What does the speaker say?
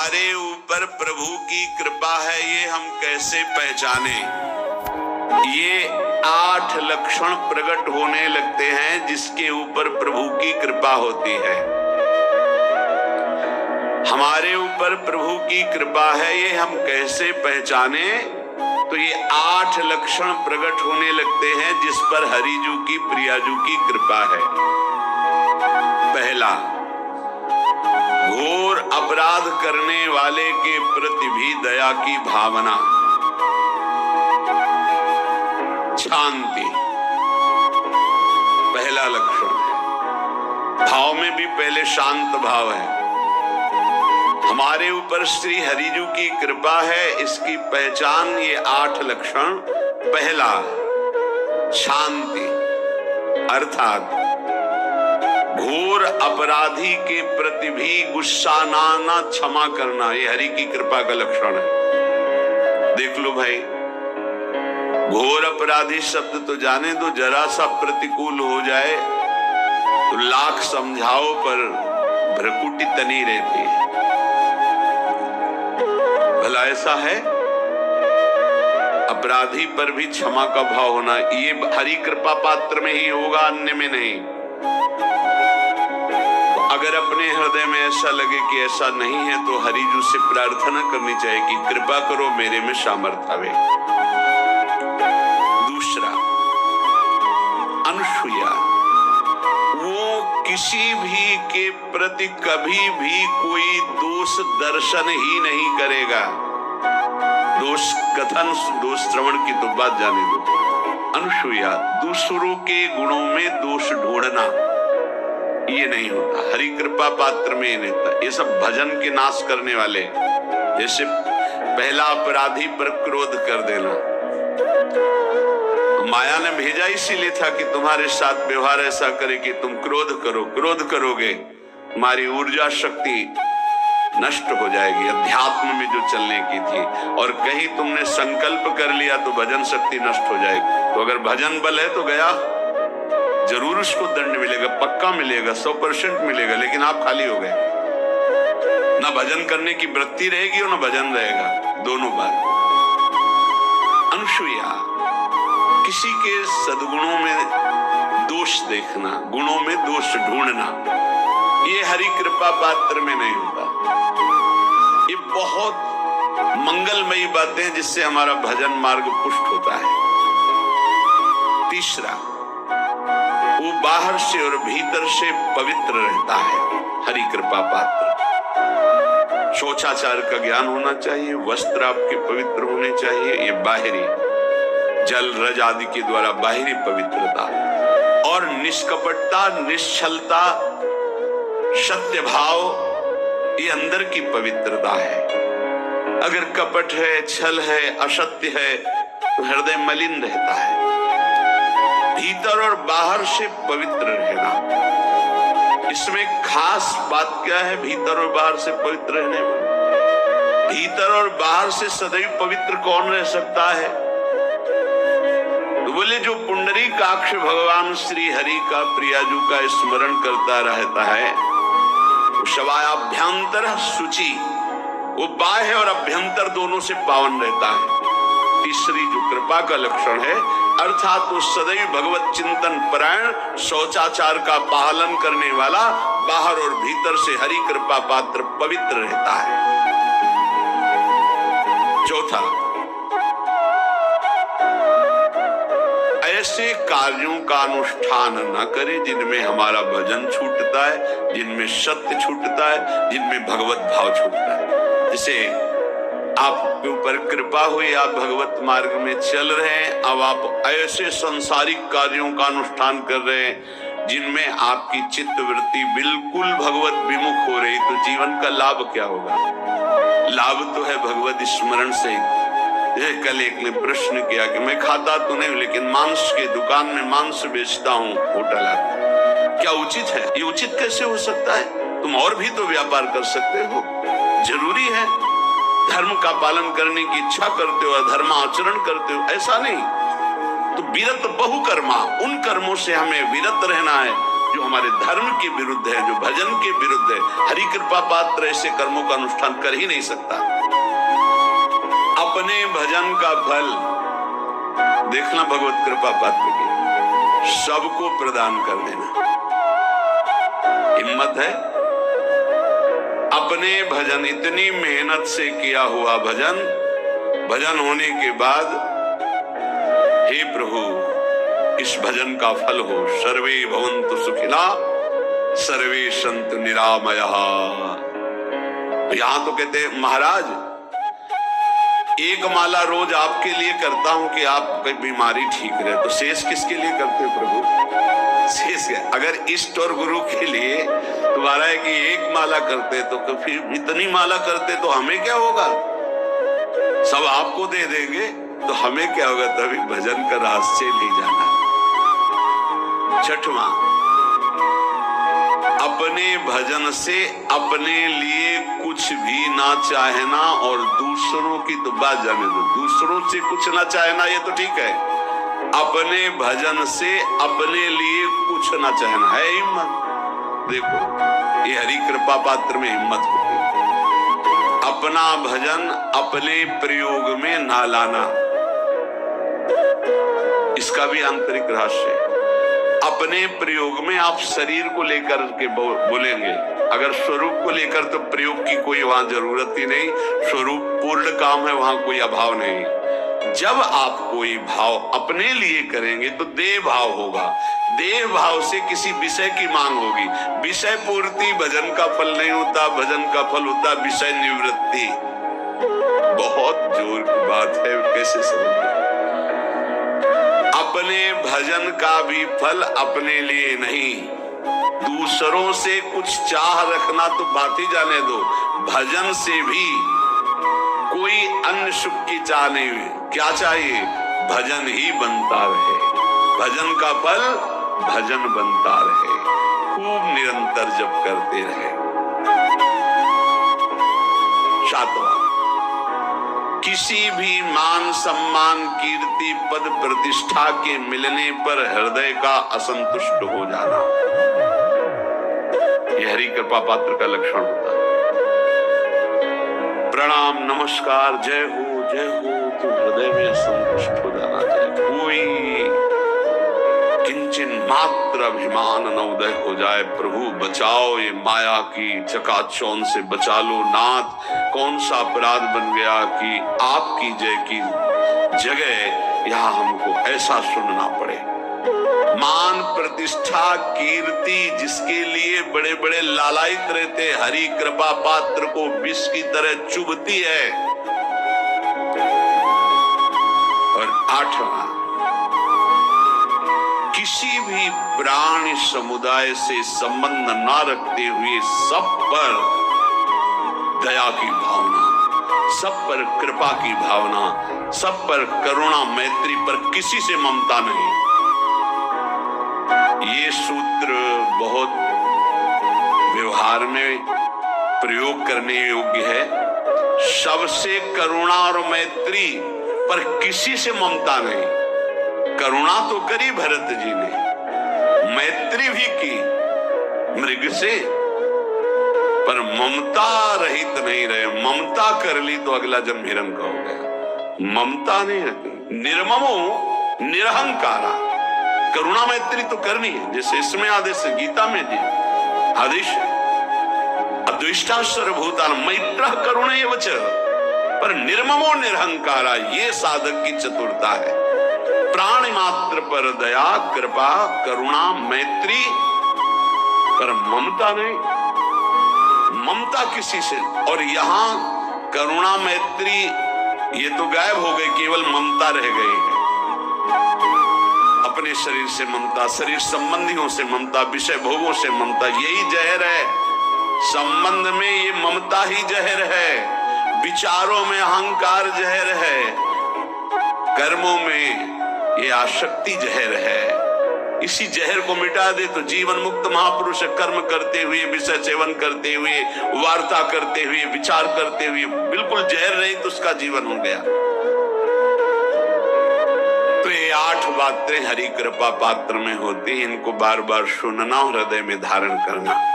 हमारे ऊपर प्रभु की कृपा है ये हम कैसे पहचाने? ये 8 लक्षण प्रकट होने लगते हैं जिसके ऊपर प्रभु की कृपा होती है। हमारे ऊपर प्रभु की कृपा है ये हम कैसे पहचाने? तो ये 8 लक्षण प्रकट होने लगते हैं जिस पर हरिजू की प्रियाजू की कृपा है। पहला, घोर अपराध करने वाले के प्रति भी दया की भावना, शांति पहला लक्षण है। भाव में भी पहले शांत भाव है। हमारे ऊपर श्री हरिजू की कृपा है, इसकी पहचान ये 8 लक्षण। पहला, शांति, अर्थात घोर अपराधी के प्रति भी गुस्सा ना क्षमा करना, ये हरि की कृपा का लक्षण है। देख लो भाई, घोर अपराधी शब्द तो जाने दो, जरा सा प्रतिकूल हो जाए तो लाख समझाओ पर भ्रकुटी तनी रहती है। भला ऐसा है? अपराधी पर भी क्षमा का भाव होना, ये हरि कृपा पात्र में ही होगा, अन्य में नहीं। अगर अपने हृदय में ऐसा लगे कि ऐसा नहीं है तो हरिजू से प्रार्थना करनी चाहिए कि कृपा करो मेरे में सामर्थ्य आवे। दूसरा, अनुसूया, वो किसी भी के प्रति कभी भी कोई दोष दर्शन ही नहीं करेगा। दोष कथन, दोष श्रवण की तो बात जाने दो। अनुसूया, दूसरों के गुणों में दोष ढूंढना ये नहीं होता, हरि कृपा पात्र में नहीं होता। ये सब भजन के नाश करने वाले, जैसे पहला अपराधी पर क्रोध कर देना, माया ने भेजा इसीलिए था कि तुम्हारे साथ व्यवहार ऐसा करे कि तुम क्रोध करो। क्रोध करोगे तुम्हारी ऊर्जा शक्ति नष्ट हो जाएगी, अध्यात्म में जो चलने की थी। और कहीं तुमने संकल्प कर लिया तो भजन शक्ति नष्ट हो जाएगी। तो अगर भजन बल है तो गया, जरूर उसको दंड मिलेगा, पक्का मिलेगा, 100% मिलेगा, लेकिन आप खाली हो गए। ना भजन करने की वृत्ति रहेगी और ना भजन रहेगा, दोनों बात। अनुसूया, किसी के सद्गुणों में दोष देखना, गुणों में दोष ढूंढना, ये हरि कृपा पात्र में नहीं होता। ये बहुत मंगलमयी बातें हैं जिससे हमारा भजन मार्ग पुष्ट होता है। तीसरा, वो बाहर से और भीतर से पवित्र रहता है, हरि कृपा पात्र। शौचाचार का ज्ञान होना चाहिए, वस्त्र आपके पवित्र होने चाहिए, ये बाहरी, जल रज आदि के द्वारा बाहरी पवित्रता। और निष्कपटता, निश्चलता, सत्य भाव, ये अंदर की पवित्रता है। अगर कपट है, छल है, असत्य है तो हृदय मलिन रहता है। भीतर और बाहर से पवित्र रहना, इसमें खास बात क्या है? भीतर और बाहर से पवित्र रहने में, भीतर और बाहर से सदैव पवित्र कौन रह सकता है? तो बोले जो पुंडरीकाक्ष भगवान श्री हरि का, प्रियाजू का स्मरण करता रहता है, शवायाभ्यंतर शुचि, वो बाह्य और अभ्यंतर दोनों से पावन रहता है। तीसरी जो कृपा का लक्षण है, अर्थात वो सदैव भगवत चिंतन परायण, शौचाचार का पालन करने वाला, बाहर और भीतर से हरि कृपा पात्र पवित्र रहता है। चौथा, ऐसे कार्यों का अनुष्ठान न करे जिनमें हमारा भजन छूटता है, जिनमें सत्य छूटता है, जिनमें भगवत भाव छूटता है। जैसे आपके ऊपर कृपा हुई, आप भगवत मार्ग में चल रहे हैं, अब आप ऐसे सांसारिक कार्यों का अनुष्ठान कर रहे हैं जिनमें आपकी चित्त वृत्ति बिल्कुल भगवत विमुख हो रही, तो जीवन का लाभ क्या होगा? लाभ तो है भगवत स्मरण से। कल एक ने प्रश्न किया कि मैं खाता तो नहीं लेकिन मांस के दुकान में मांस बेचता हूँ, होटल है, क्या उचित है? ये उचित कैसे हो सकता है? तुम और भी तो व्यापार कर सकते हो। जरूरी है धर्म का पालन करने की इच्छा करते हो, धर्म आचरण करते हो, ऐसा नहीं। तो विरत बहुकर्मा, उन कर्मों से हमें विरत रहना है जो हमारे धर्म के विरुद्ध है, जो भजन के विरुद्ध है। हरि कृपा पात्र ऐसे कर्मों का अनुष्ठान कर ही नहीं सकता। अपने भजन का फल देखना भगवत कृपा पात्र की, सबको प्रदान कर देना। हिम्मत है? अपने भजन, इतनी मेहनत से किया हुआ भजन, भजन होने के बाद हे प्रभु इस भजन का फल हो, सर्वे भवन्तु सुखिना सर्वे सन्तु निरामया। तो यहां तो कहते हैं महाराज एक माला रोज आपके लिए करता हूं कि आपकी बीमारी ठीक रहे, तो शेष किसके लिए करते हो प्रभु? शेष है अगर इष्ट और गुरु के लिए तुम्हारा है कि एक माला करते तो फिर इतनी माला करते तो हमें क्या होगा? सब आपको दे देंगे तो हमें क्या होगा? तभी भजन का रहस्य ले जाना। छठवां, अपने भजन से अपने लिए कुछ भी ना चाहना और दूसरों की तो बात जाने दो, दूसरों से कुछ ना चाहना ये तो ठीक है, अपने भजन से अपने लिए कुछ ना चाहना है हिम्मत। देखो ये हरि कृपा पात्र में हिम्मत होती है। अपना भजन अपने प्रयोग में ना लाना, इसका भी आंतरिक रहस्य है। अपने प्रयोग में आप शरीर को लेकर के बोलेंगे, अगर स्वरूप को लेकर तो प्रयोग की कोई वहां जरूरत ही नहीं, स्वरूप पूर्ण काम है, वहां कोई अभाव नहीं। जब आप कोई भाव अपने लिए करेंगे तो देह भाव होगा, देह भाव से किसी विषय की मांग होगी। विषय पूर्ति भजन का फल नहीं होता, भजन का फल होता विषय निवृत्ति। बहुत जोर की बात है, कैसे समझें? अपने भजन का भी फल अपने लिए नहीं, दूसरों से कुछ चाह रखना तो बात ही जाने दो, भजन से भी कोई अन्य सुख की चाह नहीं हुई। क्या चाहिए? भजन ही बनता रहे, भजन का फल भजन बनता रहे, खूब निरंतर जप करते रहे। सातवां, किसी भी मान सम्मान कीर्ति पद प्रतिष्ठा के मिलने पर हृदय का असंतुष्ट हो जाना, यह हरि कृपा पात्र का लक्षण होता है। प्रणाम नमस्कार जय हो तो हृदय में संतुष्ट हो जाना चाहिए। कोई किंचन मात्र अभिमान न उदय हो जाए। प्रभु बचाओ, ये माया की चकाचौंध से बचा लो नाथ। कौन सा अपराध बन गया कि आपकी जय की जगह यहाँ हमको ऐसा सुनना पड़े। मान प्रतिष्ठा कीर्ति जिसके लिए बड़े बड़े लालायित रहते, हरि कृपा पात्र को विष की तरह चुभती है। और आठवां, किसी भी प्राणी समुदाय से संबंध ना रखते हुए सब पर दया की भावना, सब पर कृपा की भावना, सब पर करुणा मैत्री पर किसी से ममता नहीं। ये सूत्र बहुत व्यवहार में प्रयोग करने योग्य है। सबसे करुणा और मैत्री पर किसी से ममता नहीं। करुणा तो करी भरत जी ने, मैत्री भी की मृग से, पर ममता रहित नहीं रहे। ममता कर ली तो अगला जन्म हिरण का हो गया। ममता नहीं रखी। निर्ममो निरहंकारा, करुणा मैत्री तो करनी है, जैसे इसमें आदेश है, गीता में जी आदेश है अद्वेष्टा सर्वभूतान मैत्रः करुणैव च, पर निर्ममो निरहंकारा, ये साधक की चतुरता है। प्राणी मात्र पर दया कृपा करुणा मैत्री, पर ममता नहीं। ममता किसी से, और यहाँ करुणा मैत्री ये तो गायब हो गई, केवल ममता रह गई है। अपने शरीर से ममता, शरीर संबंधियों से ममता, विषय भोगों से ममता, यही जहर है। संबंध में ये ममता ही जहर है, विचारों में अहंकार जहर है, कर्मों में ये आसक्ति जहर है। इसी जहर को मिटा दे तो जीवन मुक्त महापुरुष कर्म करते हुए, विषय सेवन करते हुए, वार्ता करते हुए, विचार करते हुए, बिल्कुल जहर नहीं तो उसका जीवन हो गया। तो ये 8 बातें हरि कृपा पात्र में होती, इनको बार बार सुनना और हृदय में धारण करना।